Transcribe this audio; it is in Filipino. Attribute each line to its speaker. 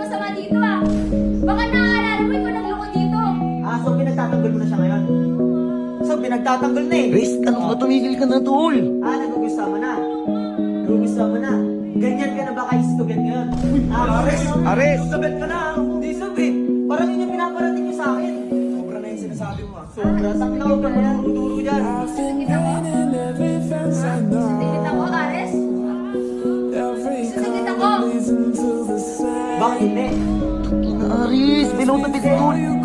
Speaker 1: masama dito ah. Baka naaalala mo ikaw nagloko dito.
Speaker 2: Ah, so pinagtatanggol mo na siya ngayon? So pinagtatanggol na eh.
Speaker 3: Chris, ano ba? Tumigil ka na, tol.
Speaker 2: Ah, nagugustuhan mo na. Nagugustuhan mo na. Ganyan ka na ba kay Stugan ngayon? Ah, Ares!
Speaker 3: Ares!
Speaker 2: Sabit ka na! Hindi sabit! Parang yun yung pinaparating niyo sa akin. Sobra na yung sinasabi mo ah. Sobra. Sabi na huwag ka maturo dyan.
Speaker 1: Kita ko? Kita ko, Ares? Kita ko?
Speaker 2: Bakit hindi?
Speaker 3: Ina, Aris, may load na bitin, tol.